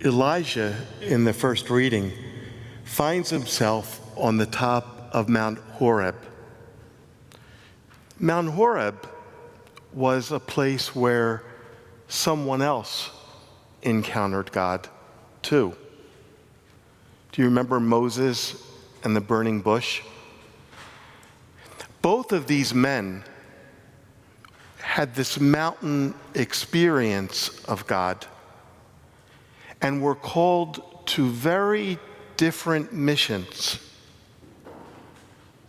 Elijah, in the first reading, finds himself on the top of Mount Horeb. Mount Horeb was a place where someone else encountered God too. Do you remember Moses and the burning bush? Both of these men had this mountain experience of God and were called to very different missions.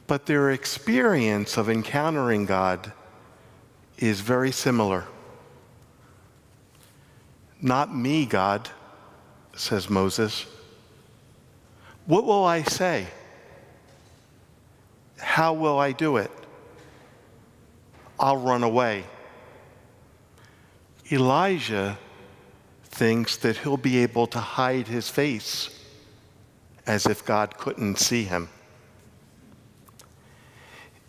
But their experience of encountering God is very similar. "Not me, God," says Moses. "What will I say? How will I do it? I'll run away." Elijah thinks that he'll be able to hide his face as if God couldn't see him.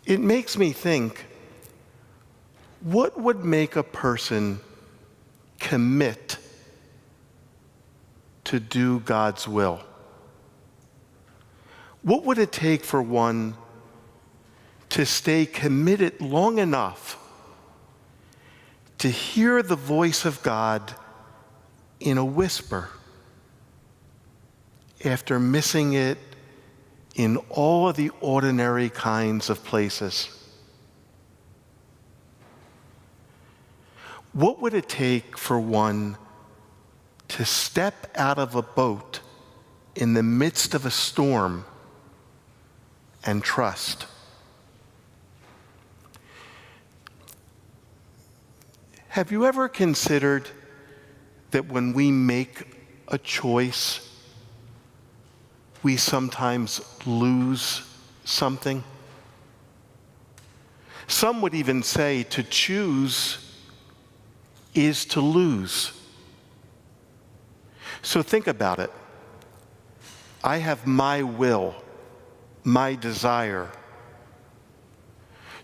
It makes me think, what would make a person commit to do God's will? What would it take for one to stay committed long enough to hear the voice of God in a whisper after missing it in all of the ordinary kinds of places? What would it take for one to step out of a boat in the midst of a storm and trust? Have you ever considered that when we make a choice, we sometimes lose something? Some would even say to choose is to lose. So think about it. I have my will, my desire.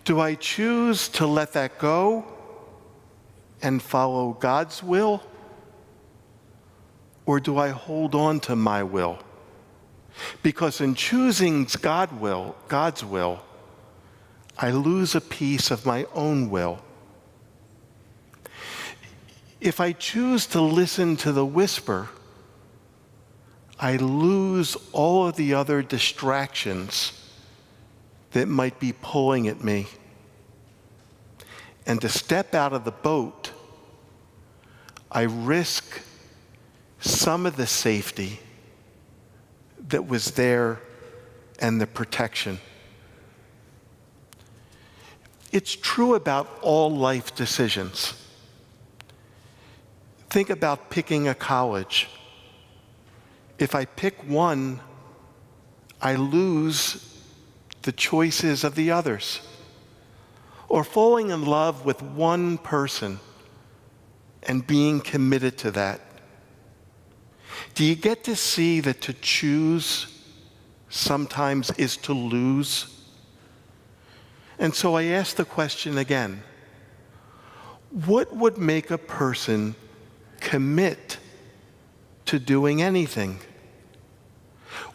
Do I choose to let that go and follow God's will? Or do I hold on to my will? Because in choosing God's will, I lose a piece of my own will. If I choose to listen to the whisper, I lose all of the other distractions that might be pulling at me. And to step out of the boat, I risk some of the safety that was there and the protection. It's true about all life decisions. Think about picking a college. If I pick one, I lose the choices of the others. Or falling in love with one person and being committed to that. Do you get to see that to choose sometimes is to lose? And so I ask the question again. What would make a person commit to doing anything?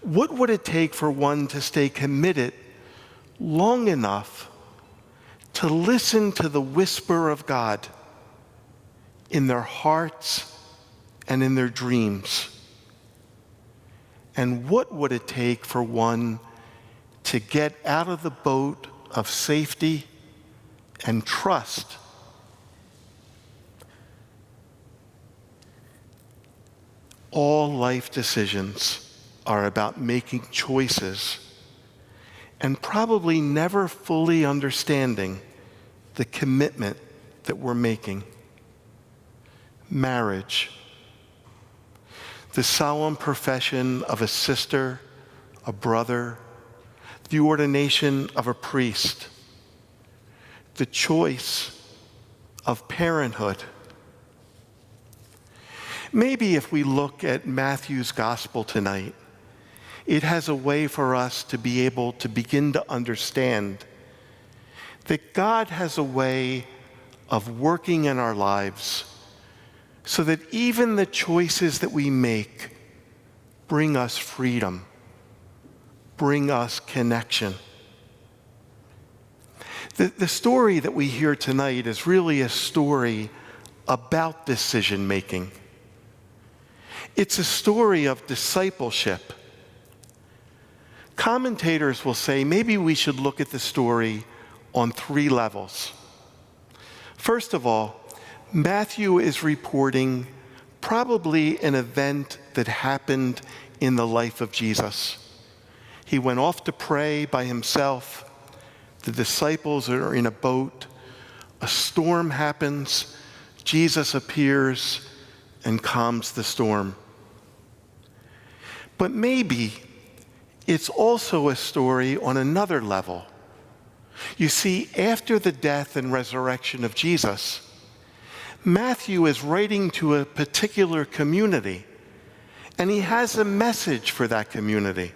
What would it take for one to stay committed long enough to listen to the whisper of God in their hearts and in their dreams? And what would it take for one to get out of the boat of safety and trust? All life decisions are about making choices and probably never fully understanding the commitment that we're making. Marriage, the solemn profession of a sister, a brother, the ordination of a priest, the choice of parenthood. Maybe if we look at Matthew's gospel tonight, it has a way for us to be able to begin to understand that God has a way of working in our lives so that even the choices that we make bring us freedom, bring us connection. The story that we hear tonight is really a story about decision making. It's a story of discipleship. Commentators will say maybe we should look at the story on 3 levels. First of all, Matthew is reporting probably an event that happened in the life of Jesus. He went off to pray by himself. The disciples are in a boat. A storm happens. Jesus appears and calms the storm. But maybe it's also a story on another level. You see, after the death and resurrection of Jesus, Matthew is writing to a particular community, and he has a message for that community.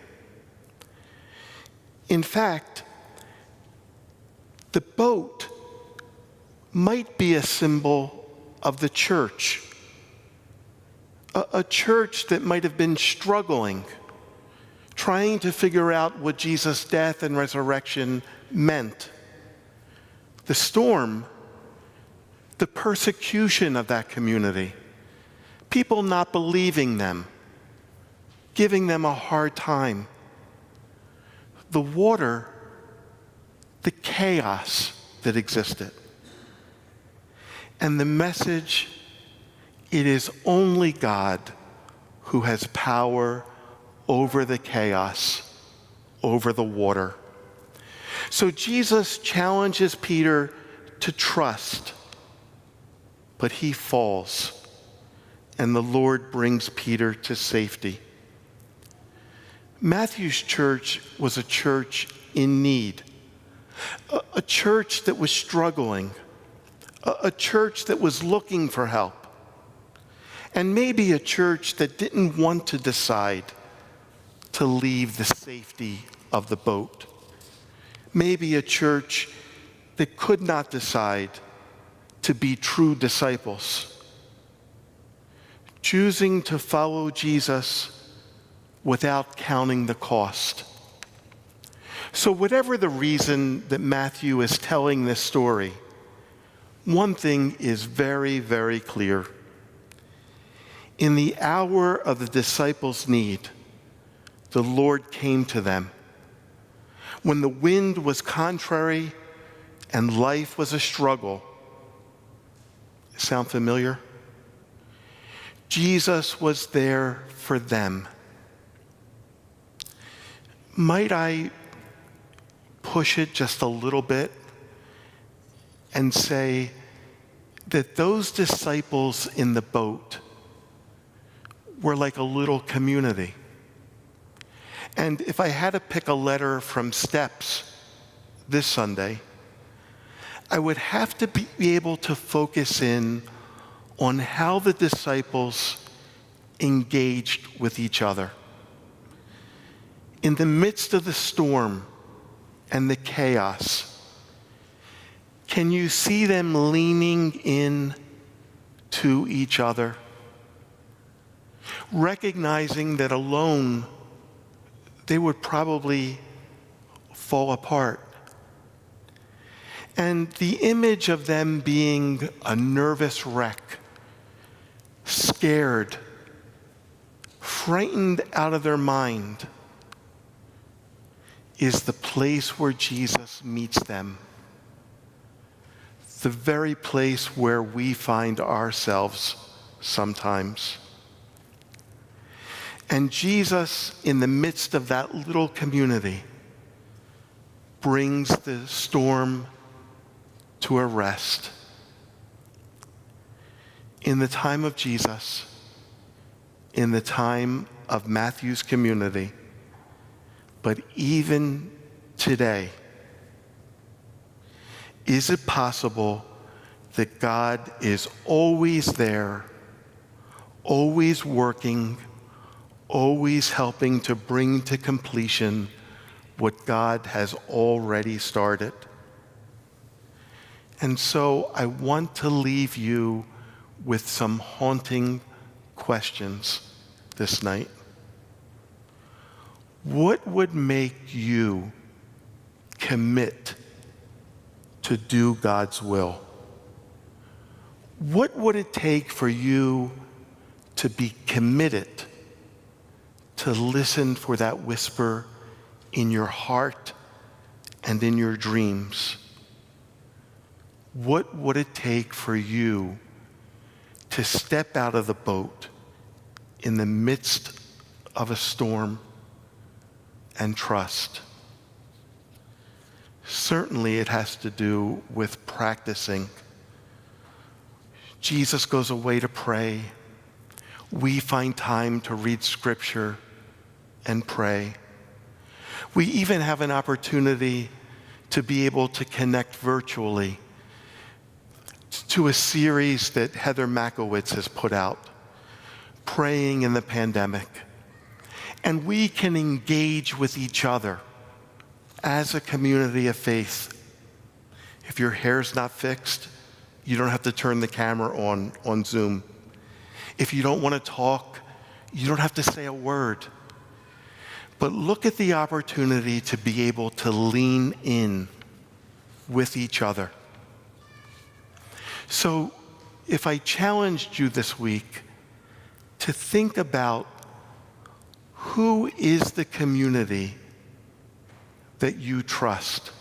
In fact, the boat might be a symbol of the church, a church that might have been struggling, trying to figure out what Jesus' death and resurrection meant. The storm, the persecution of that community, people not believing them, giving them a hard time. The water, the chaos that existed. And the message, it is only God who has power over the chaos, over the water. So Jesus challenges Peter to trust, but he falls, and the Lord brings Peter to safety. Matthew's church was a church in need, a church that was struggling, a church that was looking for help, and maybe a church that didn't want to decide to leave the safety of the boat. Maybe a church that could not decide to be true disciples, choosing to follow Jesus without counting the cost. So whatever the reason that Matthew is telling this story, one thing is very, very clear. In the hour of the disciples' need, the Lord came to them. When the wind was contrary and life was a struggle. Sound familiar? Jesus was there for them. Might I push it just a little bit and say that those disciples in the boat were like a little community. And if I had to pick a letter from Steps this Sunday, I would have to be able to focus in on how the disciples engaged with each other. In the midst of the storm and the chaos, can you see them leaning in to each other, recognizing that alone they would probably fall apart? And the image of them being a nervous wreck, scared, frightened out of their mind, is the place where Jesus meets them. The very place where we find ourselves sometimes. And Jesus, in the midst of that little community, brings the storm to a rest. In the time of Jesus, in the time of Matthew's community, but even today, is it possible that God is always there, always working, always helping to bring to completion what God has already started? And so I want to leave you with some haunting questions this night. What would make you commit to do God's will? What would it take for you to be committed to listen for that whisper in your heart and in your dreams? What would it take for you to step out of the boat in the midst of a storm and trust? Certainly it has to do with practicing. Jesus goes away to pray. We find time to read Scripture and pray. We even have an opportunity to be able to connect virtually to a series that Heather Makowitz has put out, Praying in the Pandemic. And we can engage with each other as a community of faith. If your hair's not fixed, you don't have to turn the camera on Zoom. If you don't want to talk, you don't have to say a word. But look at the opportunity to be able to lean in with each other. So if I challenged you this week to think about who is the community that you trust,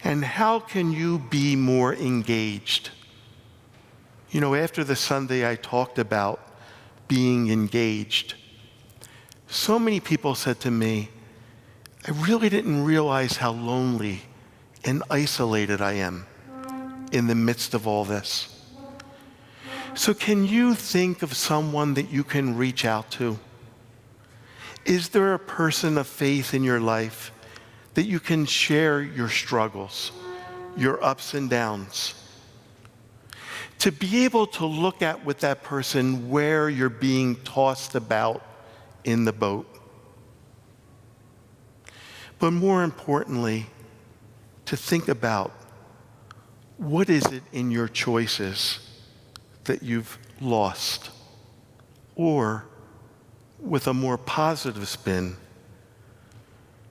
and how can you be more engaged? You know, after the Sunday I talked about being engaged, so many people said to me, I really didn't realize how lonely and isolated I am in the midst of all this. So can you think of someone that you can reach out to? Is there a person of faith in your life that you can share your struggles, your ups and downs? To be able to look at with that person where you're being tossed about in the boat. But more importantly, to think about what is it in your choices that you've lost? Or, with a more positive spin,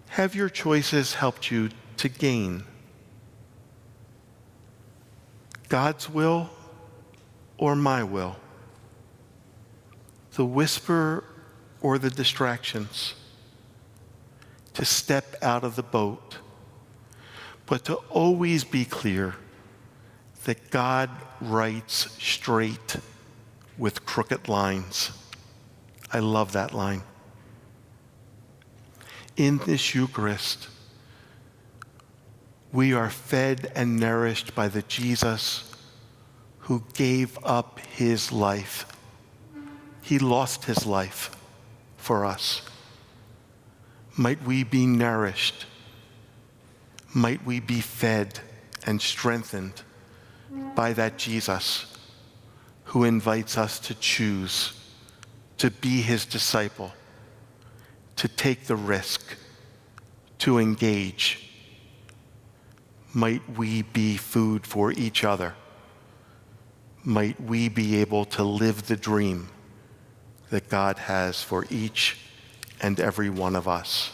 have your choices helped you to gain? God's will or my will? The whisper or the distractions? To step out of the boat, but to always be clear that God writes straight with crooked lines. I love that line. In this Eucharist, we are fed and nourished by the Jesus who gave up his life. He lost his life for us. Might we be nourished? Might we be fed and strengthened by that Jesus who invites us to choose to be his disciple, to take the risk, to engage. Might we be food for each other. Might we be able to live the dream that God has for each and every one of us.